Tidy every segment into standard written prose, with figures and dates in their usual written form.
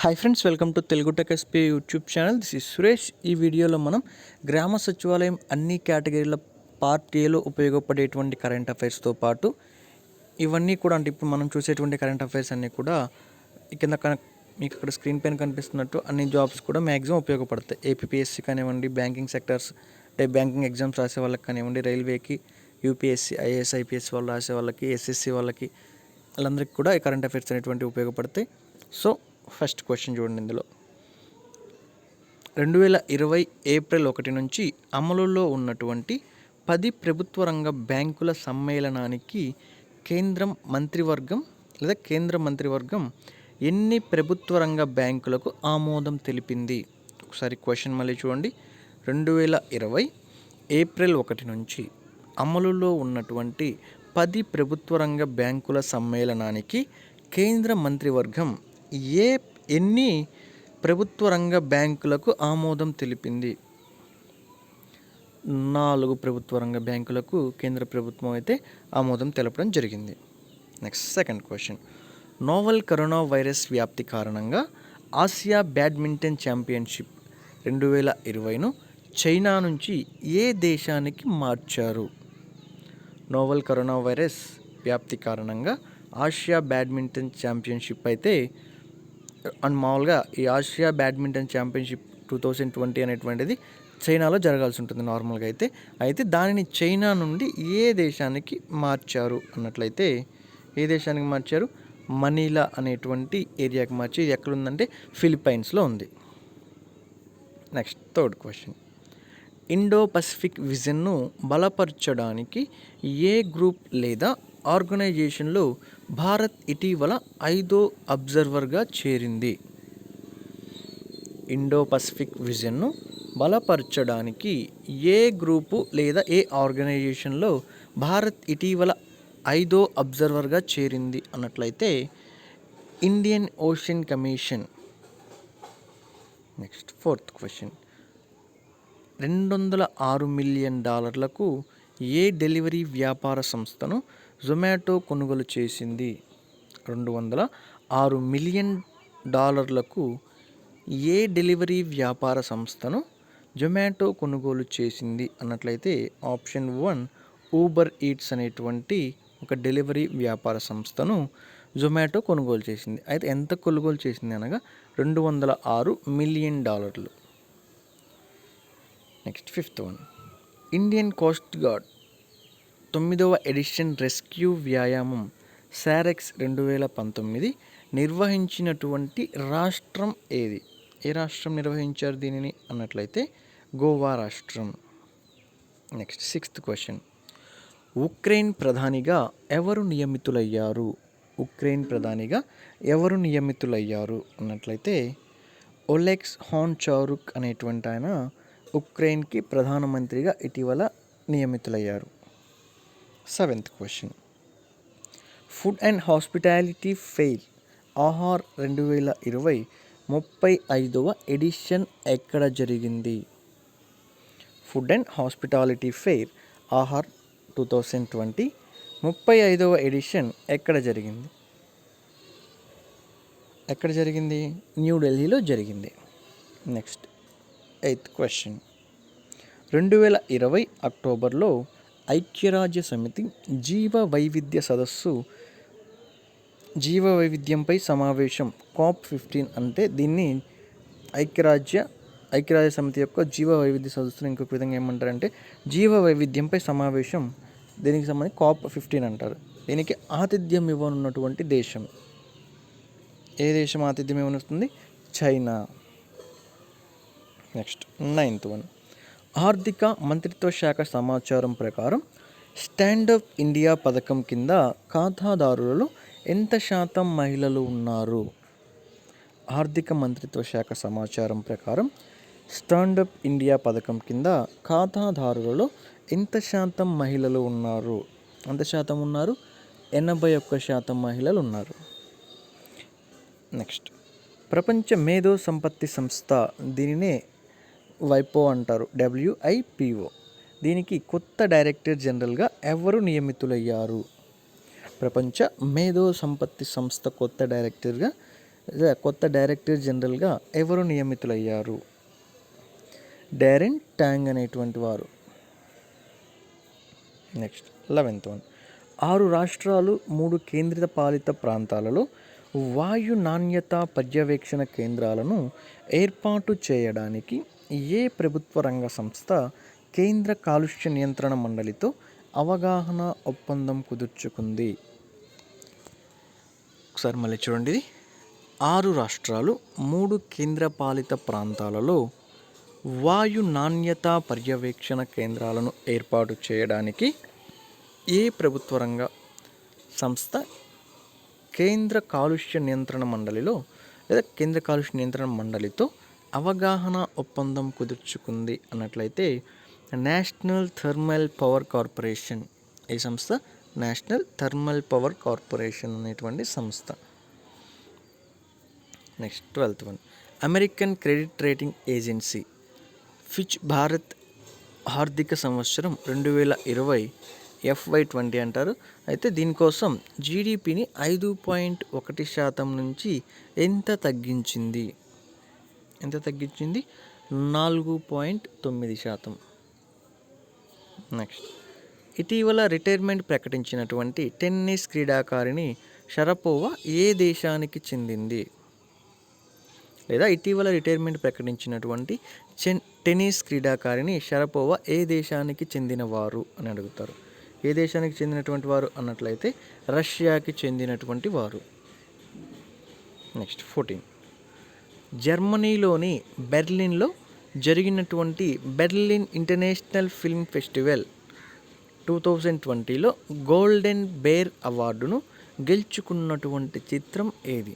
Hi friends, welcome to Telugu tech SP YouTube channel. This is Suresh. ఈ వీడియోలో మనం గ్రామ సచివాలయం అన్ని కేటగిరీల పార్ట్ ఏలో ఉపయోగపడేటువంటి కరెంట్ అఫైర్స్తో పాటు ఇవన్నీ కూడా అంటే ఇప్పుడు మనం చూసేటువంటి కరెంట్ అఫైర్స్ అన్నీ కూడా కింద మీకు ఇక్కడ స్క్రీన్ పైన కనిపిస్తున్నట్టు అన్ని జాబ్స్ కూడా మ్యాక్సిమం ఉపయోగపడతాయి. ఏపీఎస్సి కానివ్వండి, బ్యాంకింగ్ సెక్టర్స్ అంటే బ్యాంకింగ్ ఎగ్జామ్స్ రాసే వాళ్ళకి కానివ్వండి, రైల్వేకి, యూపీఎస్సి, ఐఏఎస్, ఐపీఎస్ వాళ్ళు రాసే వాళ్ళకి, ఎస్ఎస్సి వాళ్ళకి, వాళ్ళందరికీ కూడా ఈ కరెంట్ అఫైర్స్ అనేటువంటివి ఉపయోగపడతాయి. సో ఫస్ట్ క్వశ్చన్ చూడండి. ఇందులో 2020 ఏప్రిల్ 1 నుంచి అమలులో ఉన్నటువంటి 10 ప్రభుత్వ రంగ బ్యాంకుల సమ్మేళనానికి కేంద్ర మంత్రివర్గం ఎన్ని ప్రభుత్వ రంగ బ్యాంకులకు ఆమోదం తెలిపింది? ఒకసారి క్వశ్చన్ మళ్ళీ చూడండి. 2020 ఏప్రిల్ 1 నుంచి అమలులో ఉన్నటువంటి 10 ప్రభుత్వ రంగ బ్యాంకుల సమ్మేళనానికి కేంద్ర మంత్రివర్గం ఎన్ని ప్రభుత్వ రంగ బ్యాంకులకు ఆమోదం తెలిపింది? 4 ప్రభుత్వ రంగ బ్యాంకులకు కేంద్ర ప్రభుత్వం అయితే ఆమోదం తెలపడం జరిగింది. Next second question. Novel corona virus వ్యాప్తి కారణంగా ఆసియా బ్యాడ్మింటన్ ఛాంపియన్షిప్ 2020ను చైనా నుంచి ఏ దేశానికి మార్చారు? నోవెల్ కరోనా వైరస్ వ్యాప్తి కారణంగా ఆసియా బ్యాడ్మింటన్ ఛాంపియన్షిప్ అయితే అండ్ మామూలుగా ఈ ఆసియా బ్యాడ్మింటన్ ఛాంపియన్షిప్ 2020 అనేటువంటిది చైనాలో జరగాల్సి ఉంటుంది నార్మల్గా అయితే దానిని చైనా నుండి ఏ దేశానికి మార్చారు అన్నట్లయితే ఏ దేశానికి మార్చారు? మనీలా అనేటువంటి ఏరియాకి మార్చి. ఇది ఎక్కడ ఉందంటే ఫిలిప్పైన్స్లో ఉంది. Next third question. Indo Pacific విజన్ను బలపరచడానికి ఏ గ్రూప్ లేదా ఆర్గనైజేషన్లో భారత్ ఇటీవల 5వ అబ్జర్వర్గా చేరింది? ఇండో పసిఫిక్ విజన్ను బలపరచడానికి ఏ గ్రూపు లేదా ఏ ఆర్గనైజేషన్లో భారత్ ఇటీవల 5వ అబ్జర్వర్గా చేరింది అన్నట్లయితే Indian Ocean Commission. Next fourth question. $206 million ఏ డెలివరీ వ్యాపార సంస్థను జొమాటో కొనుగోలు చేసింది? $206 మిలియన్ ఏ డెలివరీ వ్యాపార సంస్థను జొమాటో కొనుగోలు చేసింది అన్నట్లయితే ఆప్షన్ 1 ఊబర్ ఈట్స్ అనేటువంటి ఒక డెలివరీ వ్యాపార సంస్థను జొమాటో కొనుగోలు చేసింది. అయితే ఎంత కొనుగోలు చేసింది అనగా $206 million. Next fifth one. Indian Coast Guard 9వ ఎడిషన్ రెస్క్యూ వ్యాయామం సారెక్స్ 2019 నిర్వహించినటువంటి రాష్ట్రం ఏది? ఏ రాష్ట్రం నిర్వహించారు దీనిని అన్నట్లయితే గోవా రాష్ట్రం. Next sixth question. ఉక్రెయిన్ ప్రధానిగా ఎవరు నియమితులయ్యారు అన్నట్లయితే ఒలెక్స్ హోన్చారుక్ అనేటువంటి ఆయన ఉక్రెయిన్కి ప్రధానమంత్రిగా ఇటీవల నియమితులయ్యారు. Seventh question. Food and hospitality fair Aahar 2020 35వ ఎడిషన్ ఎక్కడ జరిగింది? Food and hospitality fair Aahar 2020 35వ ఎడిషన్ ఎక్కడ జరిగింది? న్యూఢిల్లీలో జరిగింది. Next eighth question. 2020 అక్టోబర్లో ఐక్యరాజ్య సమితి జీవ వైవిధ్యంపై సమావేశం COP15 అంటే దీన్ని ఐక్యరాజ్య సమితి యొక్క జీవ వైవిధ్య సదస్సును ఇంకొక విధంగా ఏమంటారంటే జీవ వైవిధ్యంపై సమావేశం. దీనికి సంబంధించి COP15 అంటారు. దీనికి ఆతిథ్యం ఇవ్వనున్నటువంటి దేశం ఏ దేశం ఆతిథ్యం ఇవ్వనుస్తుంది? చైనా. Next ninth one. ఆర్థిక మంత్రిత్వ శాఖ సమాచారం ప్రకారం స్టాండప్ ఇండియా పథకం కింద ఖాతాదారులలో ఎంత శాతం మహిళలు ఉన్నారు? ఆర్థిక మంత్రిత్వ శాఖ సమాచారం ప్రకారం స్టాండప్ ఇండియా పథకం కింద ఖాతాదారులలో ఎంత శాతం మహిళలు ఉన్నారు? 81% మహిళలు ఉన్నారు. నెక్స్ట్ ప్రపంచ మేధో సంపత్తి సంస్థ, దీనినే వైపో అంటారు, WIPO. దీనికి కొత్త డైరెక్టర్ జనరల్గా ఎవరు నియమితులయ్యారు? ప్రపంచ మేధో సంపత్తి సంస్థ కొత్త డైరెక్టర్గా కొత్త డైరెక్టర్ జనరల్గా ఎవరు నియమితులయ్యారు? డారెన్ టాంగ్ అనేటువంటి వారు. Next 11th one. 6 రాష్ట్రాలు 3 కేంద్ర పాలిత ప్రాంతాలలో వాయు నాణ్యత పర్యవేక్షణ కేంద్రాలను ఏర్పాటు చేయడానికి ఏ ప్రభుత్వ రంగ సంస్థ కేంద్ర కాలుష్య నియంత్రణ మండలితో అవగాహన ఒప్పందం కుదుర్చుకుంది? ఒకసారి మళ్ళీ చూడండి. ఇది 6 రాష్ట్రాలు 3 కేంద్ర పాలిత ప్రాంతాలలో వాయు నాణ్యత పర్యవేక్షణ కేంద్రాలను ఏర్పాటు చేయడానికి ఏ ప్రభుత్వ రంగ సంస్థ కేంద్ర కాలుష్య నియంత్రణ మండలిలో లేదా కేంద్ర కాలుష్య నియంత్రణ మండలితో అవగాహన ఒప్పందం కుదుర్చుకుంది అన్నట్లయితే నేషనల్ థర్మల్ పవర్ కార్పొరేషన్. ఈ సంస్థ నేషనల్ థర్మల్ పవర్ కార్పొరేషన్ అనేటువంటి సంస్థ. Next 12th one. American credit rating agency Fitch Bharat ఆర్థిక సంవత్సరం 2020 FY20 అంటారు. అయితే దీనికోసం జీడిపిని 5.1% నుంచి ఎంత తగ్గించింది? 4.9%. నెక్స్ట్, ఇటీవల రిటైర్మెంట్ ప్రకటించినటువంటి టెన్నిస్ క్రీడాకారిణి షరపోవా ఏ దేశానికి చెందింది? లేదా ఇటీవల రిటైర్మెంట్ ప్రకటించినటువంటి టెన్నిస్ క్రీడాకారిణి షరపోవా ఏ దేశానికి చెందినవారు అని అడుగుతారు. ఏ దేశానికి చెందినటువంటి వారు అన్నట్లయితే రష్యాకి చెందినటువంటి వారు. నెక్స్ట్ 14. జర్మనీలోని బెర్లిన్లో జరిగినటువంటి బెర్లిన్ ఇంటర్నేషనల్ ఫిల్మ్ ఫెస్టివల్ 2020లో గోల్డెన్ బేర్ అవార్డును గెలుచుకున్నటువంటి చిత్రం ఏది?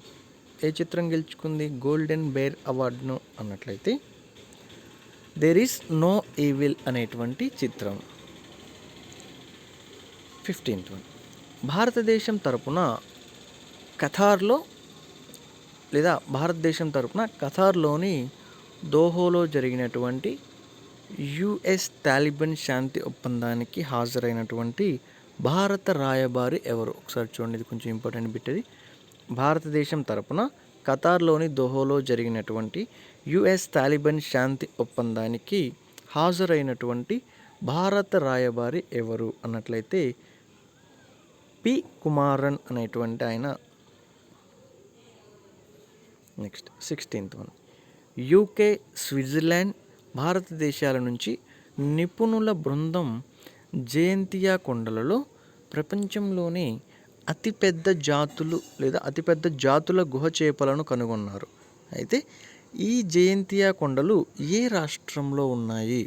ఏ చిత్రం గెలుచుకుంది గోల్డెన్ బేర్ అవార్డును అన్నట్లయితే దేర్ ఈస్ నో ఈవిల్ అనేటువంటి చిత్రం. 15th one. భారతదేశం తరపున ఖతార్లోని దోహోలో జరిగినటువంటి యుఎస్ తాలిబాన్ శాంతి ఒప్పందానికి హాజరైనటువంటి భారత రాయబారి ఎవరు? ఒకసారి చూడండి, ఇది కొంచెం ఇంపార్టెంట్ బిట్. అది భారతదేశం తరపున ఖతార్లోని దోహోలో జరిగినటువంటి యుఎస్ తాలిబాన్ శాంతి ఒప్పందానికి హాజరైనటువంటి భారత రాయబారి ఎవరు అన్నట్లయితే పి కుమారన్ అనేటువంటి ఆయన. Next 16th one. UK, Switzerland, భారతదేశాల నుంచి నిపుణుల బృందం జయంతియా కొండలలో ప్రపంచంలోనే అతిపెద్ద జాతుల గుహ చేపలను కనుగొన్నారు. అయితే ఈ జయంతియా కొండలు ఏ రాష్ట్రంలో ఉన్నాయి?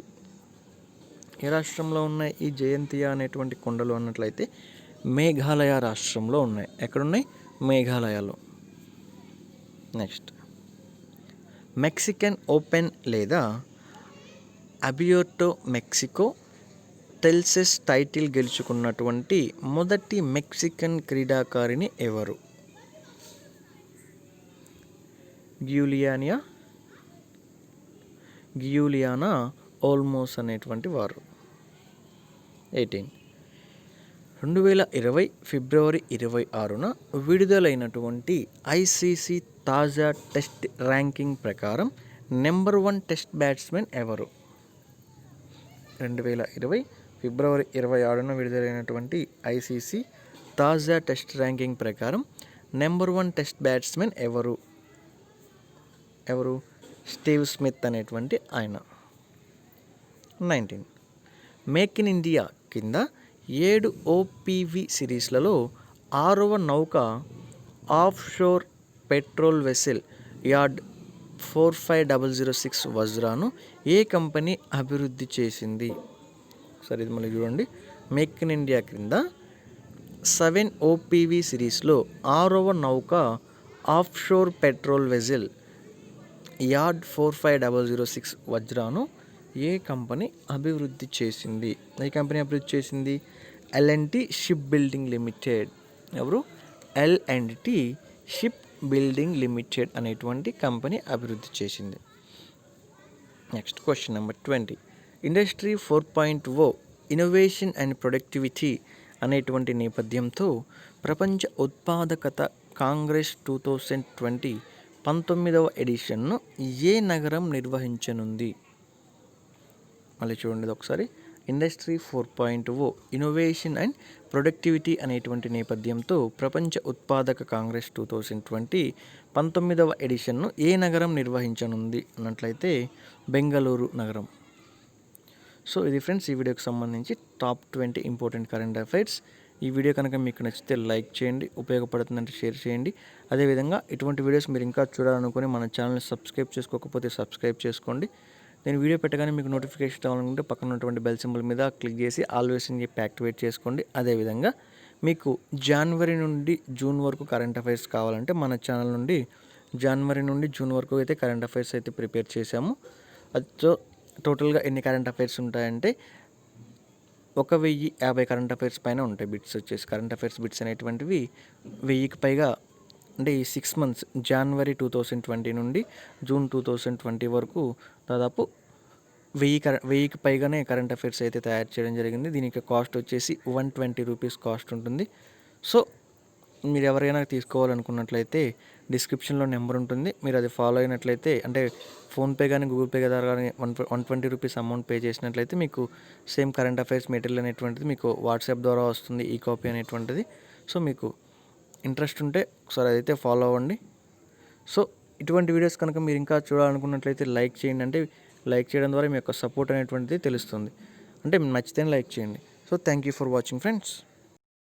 ఏ రాష్ట్రంలో ఉన్నాయి ఈ జయంతియా అనేటువంటి కొండలు అన్నట్లయితే మేఘాలయ రాష్ట్రంలో ఉన్నాయి. ఎక్కడున్నాయి? మేఘాలయలో. నెక్స్ట్, మెక్సికన్ ఓపెన్ లేదా అబియోటో మెక్సికో టెల్సెస్ టైటిల్ గెలుచుకున్నటువంటి మొదటి మెక్సికన్ క్రీడాకారిణి ఎవరు? గియులియానా ఓల్మోస్ అనేటువంటి వారు. 18. 2020 ఫిబ్రవరి 26న విడుదలైనటువంటి ఐసీసీ తాజా టెస్ట్ ర్యాంకింగ్ ప్రకారం నెంబర్ 1 టెస్ట్ బ్యాట్స్మెన్ ఎవరు? 2020 ఫిబ్రవరి 26న విడుదలైనటువంటి ఐసీసీ తాజా టెస్ట్ ర్యాంకింగ్ ప్రకారం నెంబర్ 1 టెస్ట్ బ్యాట్స్మెన్ ఎవరు? స్టీవ్ స్మిత్ అనేటువంటి ఆయన. 19. మేక్ ఇన్ ఇండియా కింద 7 ఓపీవీ సిరీస్లలో 6వ నౌక of sure petrol vessel yard 45006 వజ్రాను A company అభివృద్ధి చేసింది? సరే, ఇది మళ్ళీ చూడండి. మేక్ ఇన్ ఇండియా క్రింద 7 ఓపీవీ సిరీస్లో 6వ నౌక of sure petrol vessel yard 45006 వజ్రాను A company అభివృద్ధి చేసింది? ఏ కంపెనీ అభివృద్ధి చేసింది? L&T ship building limited. ఎవరు? L&T షిప్ బిల్డింగ్ లిమిటెడ్ అనేటువంటి కంపెనీ అభివృద్ధి చేసింది. Next question number 20. Industry 4.0 innovation and productivity అనేటువంటి నేపథ్యంతో ప్రపంచ ఉత్పాదకత కాంగ్రెస్ 2020 19వ ఎడిషన్ను ఏ నగరం నిర్వహించనుంది? మళ్ళీ చూడండి ఇది ఒకసారి. ఇండస్ట్రీ 4.0 ఇన్నోవేషన్ అండ్ ప్రొడక్టివిటీ అనేటువంటి నేపథ్యంతో ప్రపంచ ఉత్పాదక కాంగ్రెస్ 2020 19వ ఎడిషన్ను ఏ నగరం నిర్వహించనుంది అన్నట్లయితే బెంగళూరు నగరం. సో ఇది ఫ్రెండ్స్ ఈ వీడియోకి సంబంధించి టాప్ 20 ఇంపార్టెంట్ కరెంట్ అఫైర్స్. ఈ వీడియో కనుక మీకు నచ్చితే లైక్ చేయండి, ఉపయోగపడుతుందంటే షేర్ చేయండి. అదేవిధంగా ఇటువంటి వీడియోస్ మీరు ఇంకా చూడాలనుకుని మన ఛానల్ని సబ్స్క్రైబ్ చేసుకోకపోతే సబ్స్క్రైబ్ చేసుకోండి. నేను వీడియో పెట్టగానే మీకు నోటిఫికేషన్ రావాలనుకుంటే పక్కన ఉన్నటువంటి బెల్ సింబల్ మీద క్లిక్ చేసి ఆల్వేస్ అని చెప్పి యాక్టివేట్ చేసుకోండి. అదేవిధంగా మీకు జనవరి నుండి జూన్ వరకు కరెంట్ అఫైర్స్ కావాలంటే మన ఛానల్ నుండి జనవరి నుండి జూన్ వరకు అయితే కరెంట్ అఫైర్స్ అయితే ప్రిపేర్ చేశాము. అది టోటల్గా ఎన్ని కరెంట్ అఫైర్స్ ఉంటాయంటే 1050 కరెంట్ అఫైర్స్ పైన ఉంటాయి. బిట్స్ వచ్చేసి కరెంట్ అఫైర్స్ బిట్స్ అనేటువంటివి 1000కి పైగా, అంటే ఈ 6 మంత్స్ జనవరి 2020 నుండి జూన్ 2020 వరకు దాదాపు 1000కి పైగానే కరెంట్ అఫైర్స్ అయితే తయారు చేయడం జరిగింది. దీనికి కాస్ట్ వచ్చేసి 120 రూపీస్ కాస్ట్ ఉంటుంది. సో మీరు ఎవరైనా తీసుకోవాలనుకున్నట్లయితే డిస్క్రిప్షన్లో నెంబర్ ఉంటుంది. మీరు అది ఫాలో అయినట్లయితే, అంటే ఫోన్పే కానీ గూగుల్ పే ద్వారా కానీ 120 రూపీస్ అమౌంట్ పే చేసినట్లయితే మీకు సేమ్ కరెంట్ అఫైర్స్ మెటీరియల్ అనేటువంటిది మీకు వాట్సాప్ ద్వారా వస్తుంది, ఈ కాపీ అనేటువంటిది. సో మీకు ఇంట్రెస్ట్ ఉంటే ఒకసారి అదైతే ఫాలో అవ్వండి. సో ఇటువంటి వీడియోస్ కనుక మీరు ఇంకా చూడాలనుకున్నట్లయితే లైక్ చేయండి. అంటే లైక్ చేయడం ద్వారా మీ యొక్క సపోర్ట్ అనేటువంటిది తెలుస్తుంది. అంటే నచ్చితేనే లైక్ చేయండి. So thank you for watching friends.